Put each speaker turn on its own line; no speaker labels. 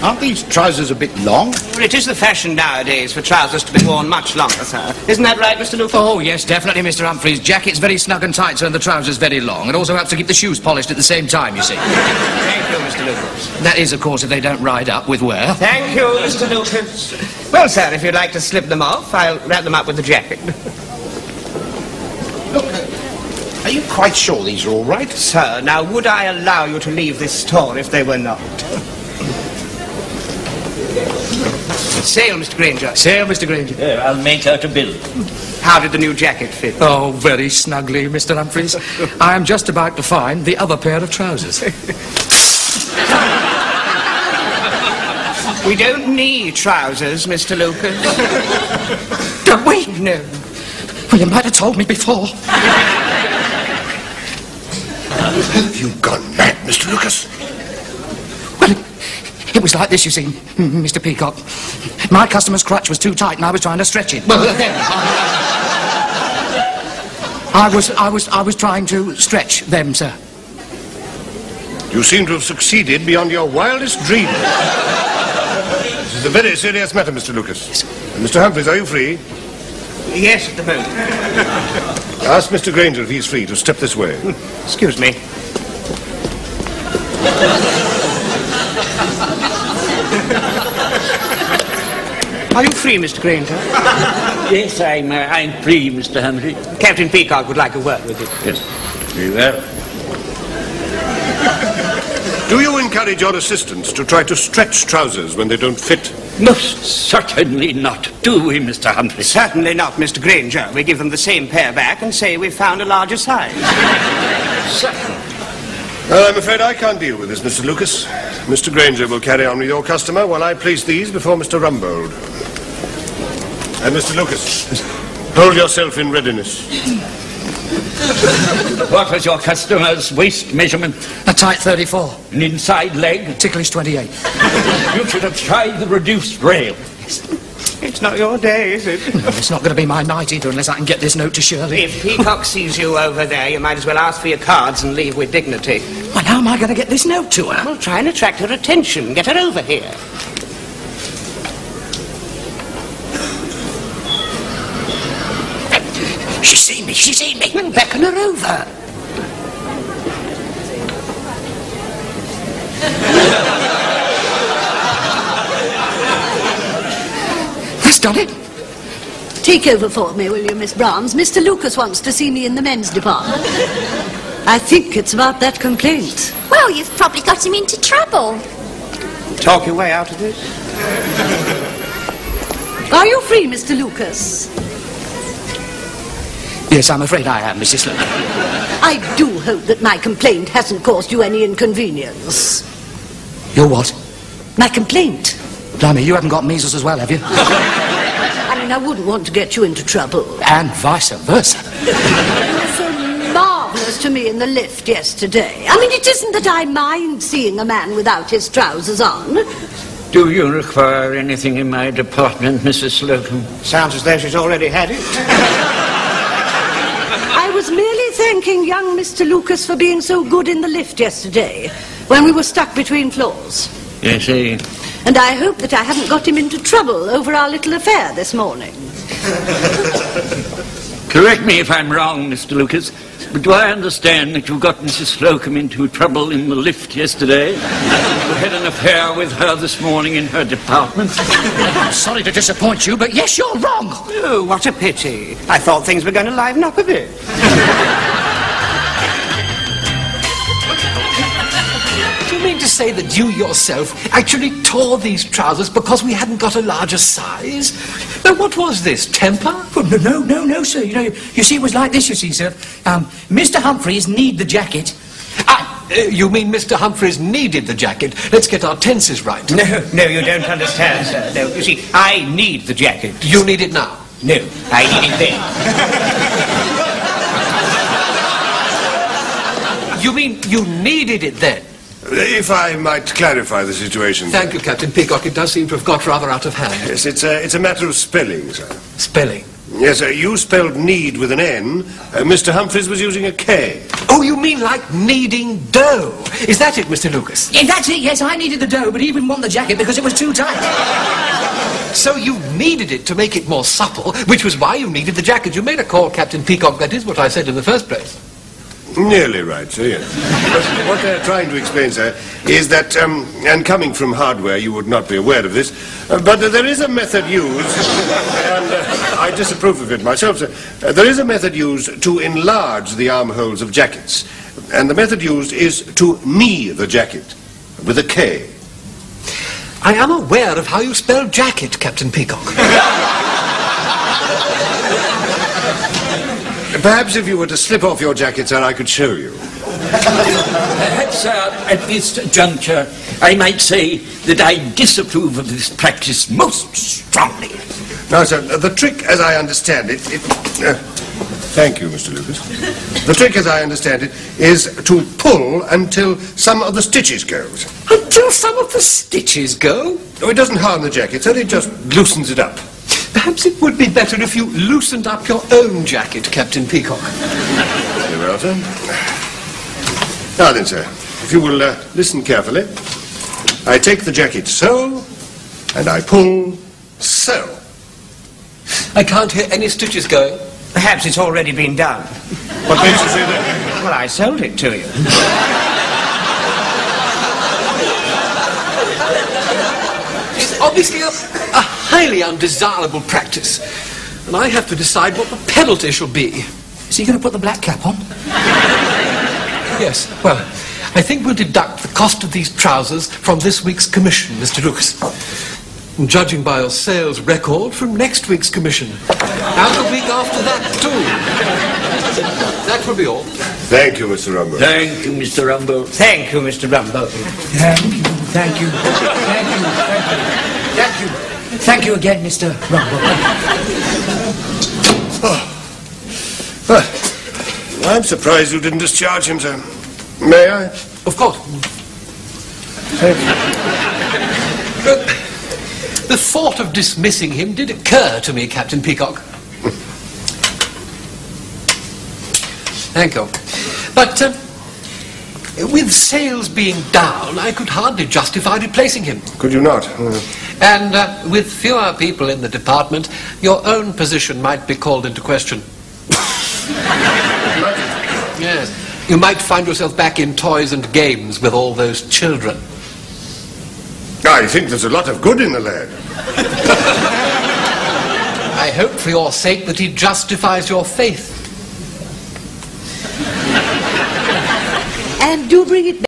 Aren't these trousers a bit long?
Well, it is the fashion nowadays for trousers to be worn much longer, sir. Isn't that right, Mr. Lucas?
Oh, yes, definitely, Mr. Humphries. Jacket's very snug and tight, sir, and the trousers very long. It also helps to keep the shoes polished at the same time, you see.
Thank you, Mr. Lucas.
That is, of course, if they don't ride up with wear.
Thank you, Mr. Lucas. Well, sir, if you'd like to slip them off, I'll wrap them up with the jacket.
Look, are you quite sure these are all right?
Sir, now would I allow you to leave this store if they were not? Sail, Mr. Granger.
Sail, Mr. Granger.
I'll make out a bill.
How did the new jacket fit?
Oh, very snugly, Mr. Humphries. I am just about to find the other pair of trousers.
We don't need trousers, Mr. Lucas.
Don't we?
No.
Well, you might have told me before.
Have you gone mad, Mr. Lucas?
Well, it was like this, you see, Mr. Peacock. My customer's crutch was too tight and I was trying to stretch it. Well, then, I was trying to stretch them, sir.
You seem to have succeeded beyond your wildest dreams. This is a very serious matter, Mr. Lucas.
Yes.
Mr. Humphries, are you free?
Yes, at the moment.
Ask Mr. Granger if he's free to step this way.
Excuse me. Are you free, Mr. Granger?
Yes, I'm free, Mr. Humphries.
Captain Peacock would like a word with you.
Yes. Very well.
Do you encourage your assistants to try to stretch trousers when they don't fit?
Most certainly not, do we, Mr. Humphries?
Certainly not, Mr. Granger. We give them the same pair back and say we've found a larger size.
Certainly.
Well, I'm afraid I can't deal with this, Mr. Lucas. Mr. Granger will carry on with your customer while I place these before Mr. Rumbold. And Mr. Lucas, hold yourself in readiness.
What was your customer's waist measurement?
A tight 34.
An inside leg?
Ticklish 28.
You should have tried the reduced rail.
It's not your day, is it?
No, it's not going to be my night either unless I can get this note to Shirley.
If Peacock sees you over there, you might as well ask for your cards and leave with dignity.
Well, how am I going to get this note to her?
Well, try and attract her attention. Get her over here.
She's seen me, she's seen me.
Well, beckon her over.
That's done it.
Take over for me, will you, Miss Brahms? Mr. Lucas wants to see me in the men's department. I think it's about that complaint.
Well, you've probably got him into trouble.
Talk your way out of this.
Are you free, Mr. Lucas?
Yes, I'm afraid I am, Mrs. Sloan.
I do hope that my complaint hasn't caused you any inconvenience.
Your what?
My complaint?
Blimey, you haven't got measles as well, have you?
I mean, I wouldn't want to get you into trouble.
And vice versa.
You were so marvellous to me in the lift yesterday. I mean, it isn't that I mind seeing a man without his trousers on.
Do you require anything in my department, Mrs. Slocum?
Sounds as though she's already had it.
I was merely thanking young Mr. Lucas for being so good in the lift yesterday, when we were stuck between floors.
Yes, sir.
And I hope that I haven't got him into trouble over our little affair this morning.
Correct me if I'm wrong, Mr. Lucas, but do I understand that you got Mrs. Slocum into trouble in the lift yesterday? You had an affair with her this morning in her department?
I'm sorry to disappoint you, but yes, you're wrong.
Oh, what a pity. I thought things were going to liven up a bit.
Do you mean to say that you yourself actually tore these trousers because we hadn't got a larger size? Now, what was this, temper?
Oh, no, sir. You see, it was like this, you see, sir. Mr. Humphries need the jacket.
You mean Mr. Humphries needed the jacket? Let's get our tenses right.
No, you don't understand, sir. No, you see, I need the jacket.
You need it now?
No, I need it then.
You mean you needed it then?
If I might clarify the situation.
Thank you, Captain Peacock. It does seem to have got rather out of hand.
Yes, it's a matter of spelling, sir.
Spelling?
Yes, sir. You spelled need with an N. Mr. Humphries was using a K.
Oh, you mean like kneading dough? Is that it, Mr. Lucas?
Yeah, that's it, yes, I needed the dough, but he didn't want the jacket because it was too tight.
So you needed it to make it more supple, which was why you needed the jacket. You made a call, Captain Peacock. That is what I said in the first place.
Nearly right, sir, yes. But what they're trying to explain, sir, is that, and coming from hardware, you would not be aware of this, but there is a method used, and I disapprove of it myself, sir. There is a method used to enlarge the armholes of jackets, and the method used is to knee the jacket, with a K.
I am aware of how you spell jacket, Captain Peacock.
Perhaps if you were to slip off your jacket, sir, I could show you.
Perhaps at this juncture I might say that I disapprove of this practice most strongly.
Now, sir, the trick, as I understand it... thank you, Mr. Lucas. The trick, as I understand it, is to pull until some of the stitches goes.
Until some of the stitches go?
Oh, it doesn't harm the jacket, sir. It just loosens it up.
Perhaps it would be better if you loosened up your own jacket, Captain Peacock.
Very well, sir. Now then, sir, if you will listen carefully. I take the jacket so, and I pull so.
I can't hear any stitches going.
Perhaps it's already been done.
What makes you say that?
Well, I sold it to you.
It's obviously a highly undesirable practice, and I have to decide what the penalty shall be.
Is he going to put the black cap on?
Yes, well, I think we'll deduct the cost of these trousers from this week's commission, Mr. Lucas. And judging by your sales record, from next week's commission. And the week after that, too. That will be all.
Thank you, Mr. Rumble.
Thank you, Mr. Rumble.
Thank you, Mr. Rumbo.
Thank you, thank you, thank you, thank you. Thank you again, Mr. Rumble.
Well, I'm surprised you didn't discharge him, sir. May I?
Of course.
Thank you.
The thought of dismissing him did occur to me, Captain Peacock. Thank you. But with sales being down, I could hardly justify replacing him.
Could you not?
And with fewer people in the department, your own position might be called into question. Yes. You might find yourself back in toys and games with all those children.
I think there's a lot of good in the lad.
I hope for your sake that he justifies your faith.
And do bring it back.